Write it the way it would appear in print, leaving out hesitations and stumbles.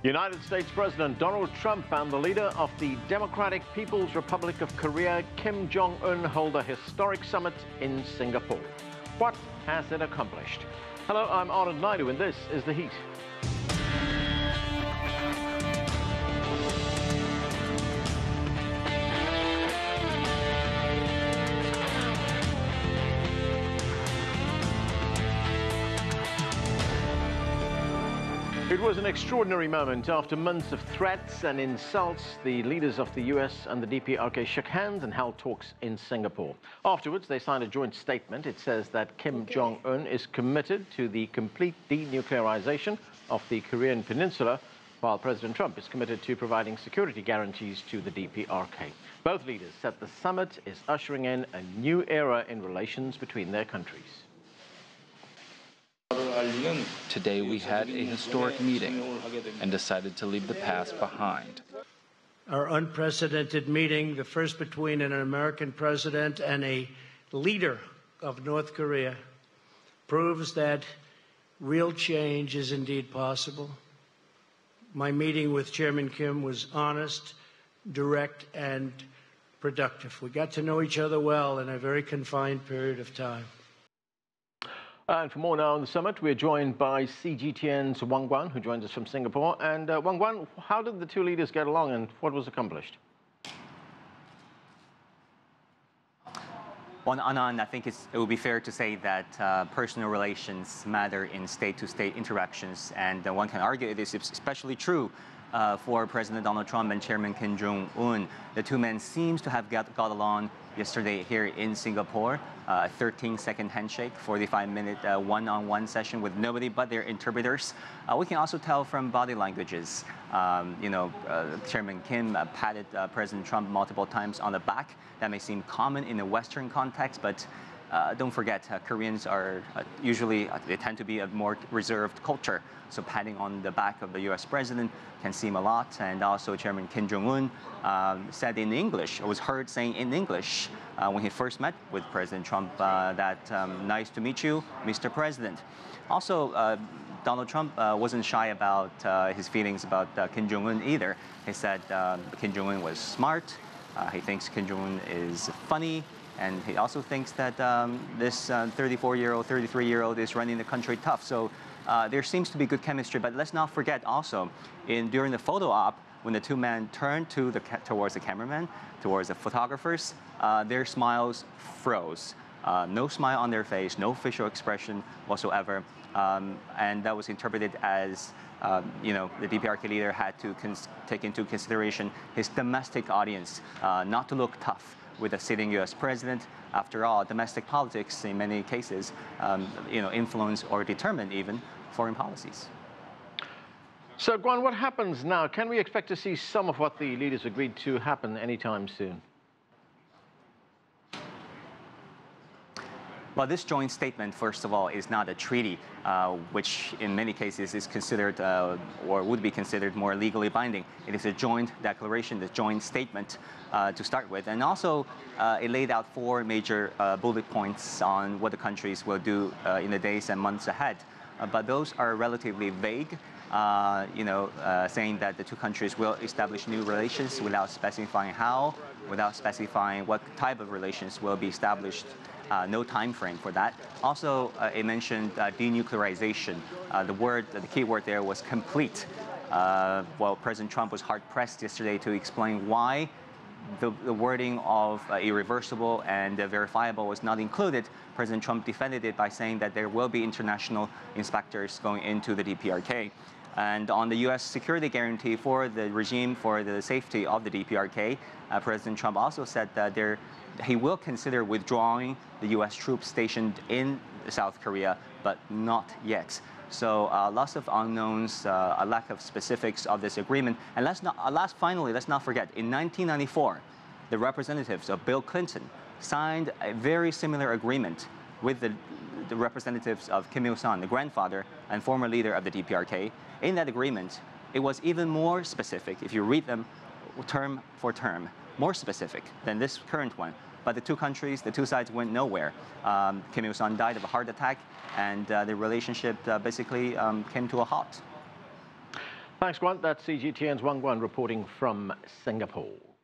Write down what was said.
United States President Donald Trump and the leader of the Democratic People's Republic of Korea, Jong Un, hold a historic summit in Singapore. What has it accomplished? Hello, I'm Anand Naidu, and this is The Heat. It was an extraordinary moment. After months of threats and insults, the leaders of the US and the DPRK shook hands and held talks in Singapore. Afterwards, they signed a joint statement. It says that Jong Un is committed to the complete denuclearization of the Korean Peninsula, while President Trump is committed to providing security guarantees to the DPRK. Both leaders said the summit is ushering in a new era in relations between their countries. Today we had a historic meeting and decided to leave the past behind. Our unprecedented meeting, the first between an American president and a leader of North Korea, proves that real change is indeed possible. My meeting with Chairman Kim was honest, direct, and productive. We got to know each other well in a very confined period of time. And for more now on the summit, we're joined by CGTN's Guan, who joins us from Singapore. And Guan, how did the two leaders get along and what was accomplished? Well, Anand, I think it would be fair to say that personal relations matter in state-to-state interactions. And one can argue it is especially true for President Donald Trump and Chairman Jong Un. The two men seems to have got along yesterday here in Singapore. A 13-second handshake, 45-minute one-on-one session with nobody but their interpreters. We can also tell from body languages. Chairman Kim patted President Trump multiple times on the back. That may seem common in a Western context, but don't forget, Koreans are usually, they tend to be a more reserved culture. So patting on the back of the US president can seem a lot. And also Chairman Jong Un said in English, or was heard saying in English when he first met with President Trump that nice to meet you, Mr. President. Also, Donald Trump wasn't shy about his feelings about Jong Un either. He said Jong Un was smart. He thinks Jong Un is funny. And he also thinks that this 34-year-old, 33-year-old is running the country tough. So there seems to be good chemistry. But let's not forget also, during the photo op, when the two men turned towards the cameraman, towards the photographers, their smiles froze. No smile on their face, no facial expression whatsoever. And that was interpreted as, the DPRK leader had to take into consideration his domestic audience, not to look tough with a sitting U.S. president. After all, domestic politics, in many cases, influence or determine even foreign policies. So, Guan, what happens now? Can we expect to see some of what the leaders agreed to happen anytime soon? Well, this joint statement, first of all, is not a treaty, which in many cases is considered or would be considered more legally binding. It is a joint declaration, the joint statement to start with. And also, it laid out 4 major bullet points on what the countries will do in the days and months ahead. But those are relatively vague, saying that the two countries will establish new relations without specifying how, without specifying what type of relations will be established. No time frame for that. Also, it mentioned denuclearization. The key word there was complete. Well, President Trump was hard-pressed yesterday to explain why the wording of irreversible and verifiable was not included. President Trump defended it by saying that there will be international inspectors going into the DPRK. And on the U.S. security guarantee for the regime for the safety of the DPRK, President Trump also said that he will consider withdrawing the U.S. troops stationed in South Korea, but not yet. So lots of unknowns, a lack of specifics of this agreement. And finally, let's not forget, in 1994, the representatives of Bill Clinton signed a very similar agreement with the representatives of Kim Il-sung, the grandfather and former leader of the DPRK. In that agreement, it was even more specific, if you read them term for term, more specific than this current one. But the the two sides went nowhere. Kim Il-sung died of a heart attack, and the relationship basically came to a halt. Thanks, Guan. That's CGTN's Wang reporting from Singapore.